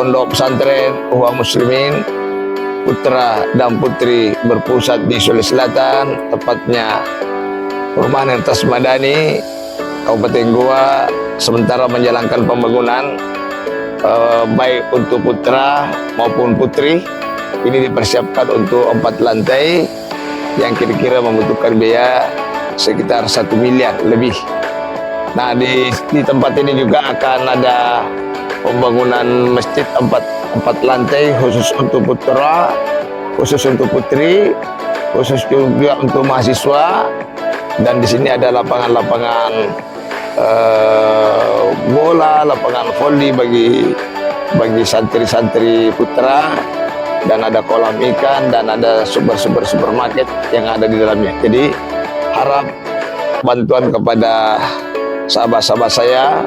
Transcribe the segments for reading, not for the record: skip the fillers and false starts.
Pondok Pesantren Uhwah Muslimin putra dan putri berpusat di Sulawesi Selatan, tepatnya Perumahan Entes Madani, Kabupaten Goa, sementara menjalankan pembangunan baik untuk putra maupun putri. Ini dipersiapkan untuk 4 lantai yang kira-kira membutuhkan biaya sekitar 1 miliar lebih. Nah, di tempat ini juga akan ada pembangunan masjid 4 lantai khusus untuk putra, khusus untuk putri, khusus juga untuk mahasiswa. Dan di sini ada lapangan-lapangan bola, lapangan voli bagi santri-santri putra, dan ada kolam ikan, dan ada supermarket yang ada di dalamnya. Jadi harap bantuan kepada sahabat-sahabat saya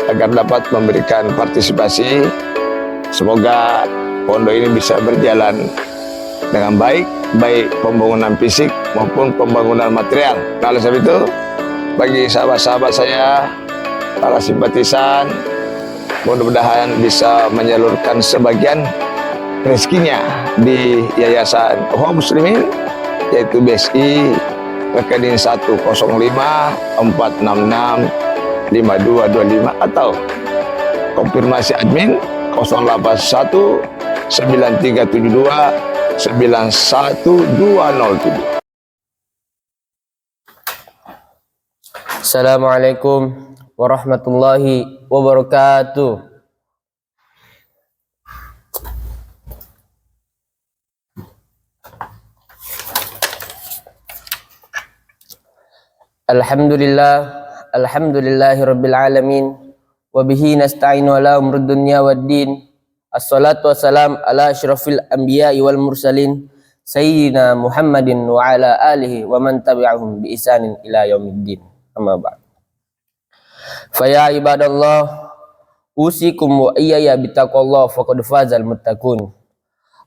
agar dapat memberikan partisipasi. Semoga pondok ini bisa berjalan dengan baik pembangunan fisik maupun pembangunan material. Nah, oleh sebab itu, bagi sahabat-sahabat saya, para simpatisan, mudah-mudahan bisa menyalurkan sebagian rezekinya di Yayasan Uhwah Muslimin, yaitu BSI rekening 10546665225 atau konfirmasi admin 081 9372 91207. Assalamualaikum warahmatullahi wabarakatuh. Alhamdulillahi rabbil alamin, wabihi nasta'inu ala umrud dunya waddin. Assalatu wassalam ala asyrafil anbiya'i wal mursalin sayyidina Muhammadin wa ala alihi wa man tabi'ahum bi ihsanin ila yaumiddin. Amma ba'd. Fa ya ibadallah, usikum wa iyaya bitaqwallah faqad fazal muttaqun.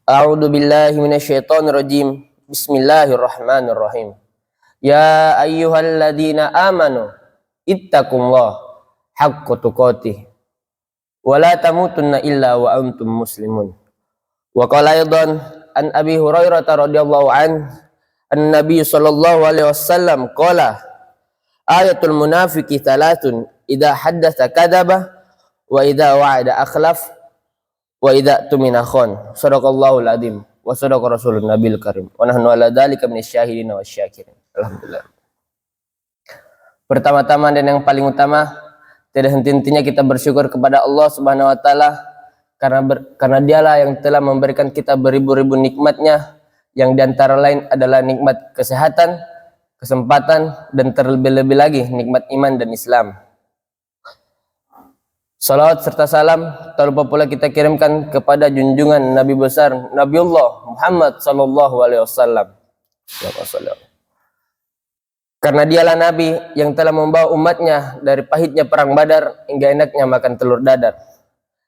A'udzu billahi minasyaitonir rajim. Bismillahirrahmanirrahim. Ya ayyuhalladzina amanu ittaqullah haqqa tuqatih wa la tamutunna illa wa antum muslimun. Wa qala aidan an Abi Hurairah radhiyallahu an an-nabiy sallallahu alaihi wasallam qala ayatul munafiqi thalathun idza haddatsa kadzaba wa idza wa'ada akhlaf wa idza tumina khon. Shadaqallahul adzim wa shadaqa rasulun nabiyil karim wa nahnu ala dzalika minasyahidin wasyakirin. Alhamdulillah. Pertama-tama dan yang paling utama, tidak henti-hentinya kita bersyukur kepada Allah Subhanahu wa taala karena Dialah yang telah memberikan kita beribu-ribu nikmatnya, yang diantara lain adalah nikmat kesehatan, kesempatan, dan terlebih-lebih lagi nikmat iman dan Islam. Salawat serta salam tak lupa pula kita kirimkan kepada junjungan Nabi besar Nabiullah Muhammad sallallahu alaihi wasallam. Karena Dialah Nabi yang telah membawa umatnya dari pahitnya perang Badar hingga enaknya makan telur dadar.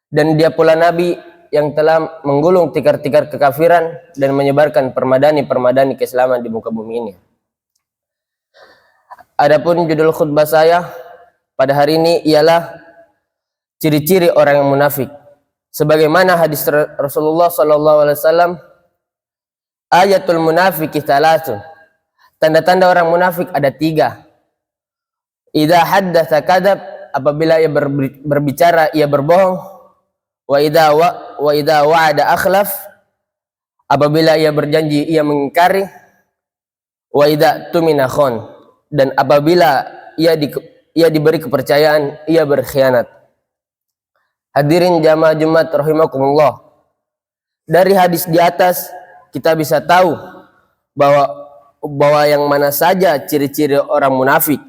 Dan Dia pula Nabi yang telah menggulung tikar-tikar kekafiran dan menyebarkan permadani keislaman di muka bumi ini. Adapun judul khutbah saya pada hari ini ialah ciri-ciri orang yang munafik. Sebagaimana hadis Rasulullah SAW, ayatul munafiqi thalathun. Tanda-tanda orang munafik ada 3. Idza haddatsa kadzab, apabila ia berbicara ia berbohong. Wa idza wa'ada akhlaf, apabila ia berjanji ia mengingkari. Wa idza tumina khon, dan apabila ia diberi kepercayaan ia berkhianat. Hadirin jamaah Jumat rahimakumullah. Dari hadis di atas kita bisa tahu bahwa yang mana saja ciri-ciri orang munafik,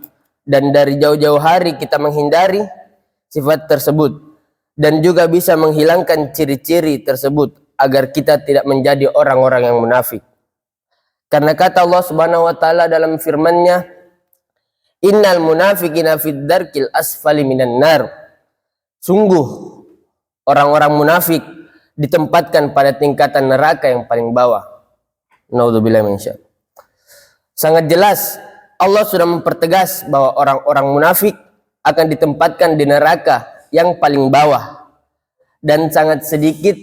dan dari jauh-jauh hari kita menghindari sifat tersebut, dan juga bisa menghilangkan ciri-ciri tersebut agar kita tidak menjadi orang-orang yang munafik. Karena kata Allah Subhanahu wa taala dalam firman-Nya, innal munafiqina fid darkil asfali minan nar. Sungguh orang-orang munafik ditempatkan pada tingkatan neraka yang paling bawah. Naudzubillahi min syarr. Sangat jelas Allah sudah mempertegas bahwa orang-orang munafik akan ditempatkan di neraka yang paling bawah. dan sangat sedikit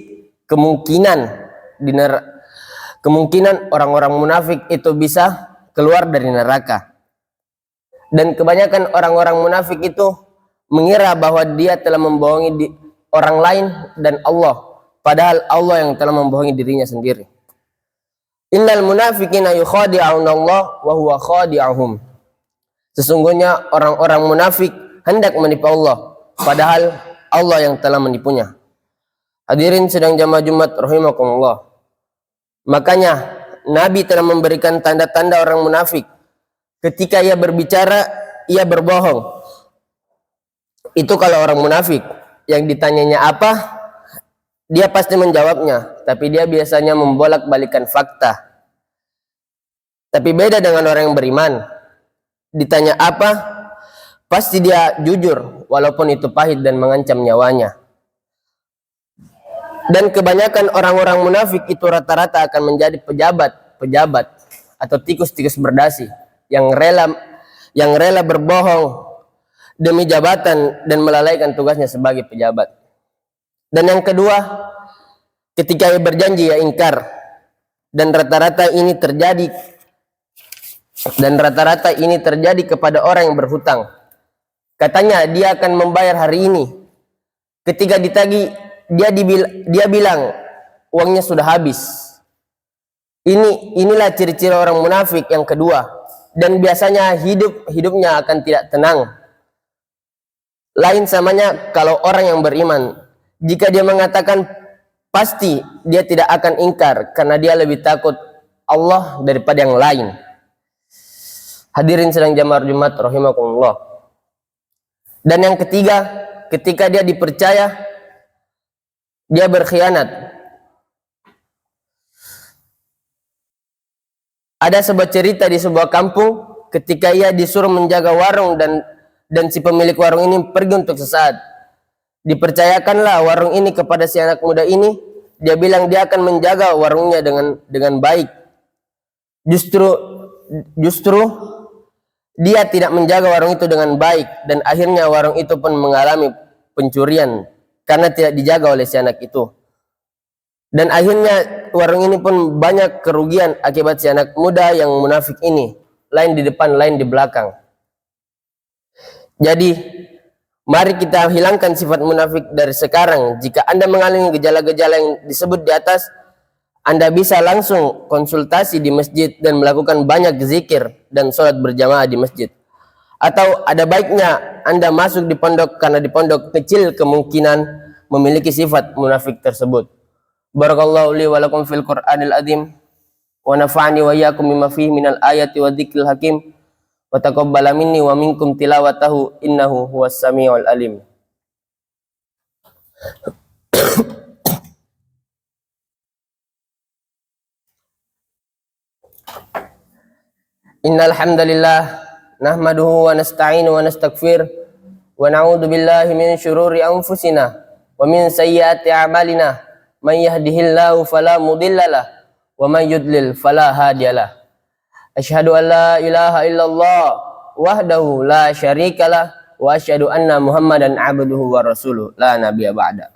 kemungkinan orang-orang munafik itu bisa keluar dari neraka. Dan kebanyakan orang-orang munafik itu mengira bahwa dia telah membohongi orang lain dan Allah, padahal Allah yang telah membohongi dirinya sendiri. Innal munafiqina yukhadi'una Allah wa huwa khadi'uhum. Sesungguhnya orang-orang munafik hendak menipu Allah, padahal Allah yang telah menipunya. Hadirin sedang jamaah Jumat rahimakumullah. Makanya Nabi telah memberikan tanda-tanda orang munafik. Ketika ia berbicara, ia berbohong. Itu kalau orang munafik. Yang ditanyanya apa, dia pasti menjawabnya, tapi dia biasanya membolak-balikan fakta. Tapi beda dengan orang yang beriman. Ditanya apa, pasti dia jujur, walaupun itu pahit dan mengancam nyawanya. Dan kebanyakan orang-orang munafik itu rata-rata akan menjadi pejabat atau tikus-tikus berdasi yang rela berbohong demi jabatan dan melalaikan tugasnya sebagai pejabat. Dan yang kedua, ketika ia berjanji ia ingkar. Dan rata-rata ini terjadi kepada orang yang berhutang. Katanya dia akan membayar hari ini. Ketika ditagih, dia bilang uangnya sudah habis. Inilah ciri-ciri orang munafik yang kedua. Dan biasanya hidupnya akan tidak tenang. Lain samanya kalau orang yang beriman. Jika dia mengatakan pasti, dia tidak akan ingkar karena dia lebih takut Allah daripada yang lain. Hadirin sedang jamaah Jumat rahimakumullah. Dan yang ketiga, ketika dia dipercaya, dia berkhianat. Ada sebuah cerita di sebuah kampung ketika ia disuruh menjaga warung dan si pemilik warung ini pergi untuk sesaat. Dipercayakanlah warung ini kepada si anak muda ini. Dia bilang dia akan menjaga warungnya dengan baik. Justru dia tidak menjaga warung itu dengan baik, dan akhirnya warung itu pun mengalami pencurian karena tidak dijaga oleh si anak itu. Dan akhirnya warung ini pun banyak kerugian akibat si anak muda yang munafik ini, lain di depan, lain di belakang. Jadi mari kita hilangkan sifat munafik dari sekarang. Jika Anda mengalami gejala-gejala yang disebut di atas, Anda bisa langsung konsultasi di masjid dan melakukan banyak zikir dan sholat berjamaah di masjid. Atau ada baiknya Anda masuk di pondok karena di pondok kecil kemungkinan memiliki sifat munafik tersebut. Barakallahu li wa lakum fil Qur'anil azim wa nafa'ani wa iyyakum bima fihi minal ayati wa dzikril hakim. Wa taqabbala minni wa minkum tilawatahu innahu huwas samiul alim. Innal hamdalillah nahmaduhu wa nasta'inu wa nastaghfir wa na'udzu billahi min syururi anfusina wa min sayyiati a'malina. Man yahdihillahu fala mudhillalah wa man yudlil fala hadiyalah. Asyhadu an la ilaha illallah wahdahu la syarikalah wa asyhadu anna Muhammadan abduhu wa rasuluh la nabiyya ba'da.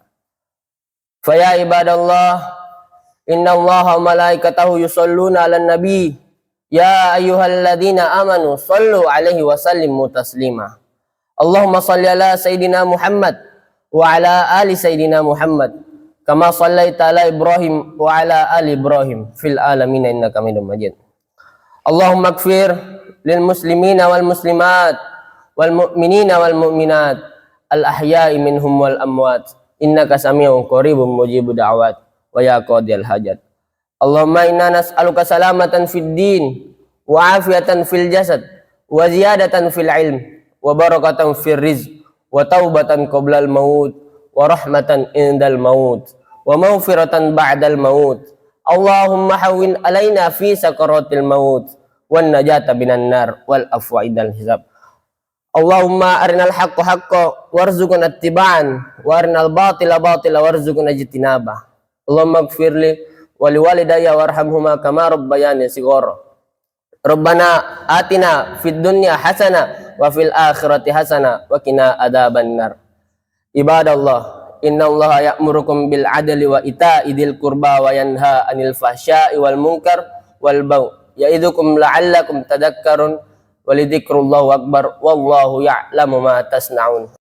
Fa ya ibadallah innallaha wa malaikatahu yusholluna 'alan nabi ya ayyuhalladzina amanu shallu 'alaihi wa sallimu taslima. Allahumma shalli ala sayidina Muhammad wa ala ali sayidina Muhammad kama shallaita ala Ibrahim wa ala ali Ibrahim fil alamin innaka Hamidum Majid. Allahumma ighfir lil muslimina wal muslimat wal mu'minina wal mu'minat al ahya'i minhum wal amwat innaka sami'un qaribun mujibud da'wat wa ya qadiyal hajat. Allahumma inna nas'aluka salamatan fid din wa afiatan fil jasad wa ziyadatan fil ilm wa barakatan fil rizq wa taubatan qoblal maut wa rahmatan indal maut wa maghfiratan ba'dal maut. Allahumma hawwin alaina fi sakaratil maut wan najata minan nar wal afwa idal hisab. Allahumma arinal haqqa haqqa warzuqna ittiba'an wa arinal batila batila warzuqna ijtinabah. Allahumma ighfirli wa liwalidayya warhamhuma kama rabbayani shighara. Rabbana atina fid dunya hasanah wa fil akhirati hasanah wa qina adzabannar. Ibadallah, innallaha ya'murukum bil adli wa ita'i dzil qurba wa yanha 'anil fahsya'i wal munkar wal baghi ya'idukum la'allakum tadhakkarun wa lidzikrullahi akbar wallahu ya'lamu ma tasna'un.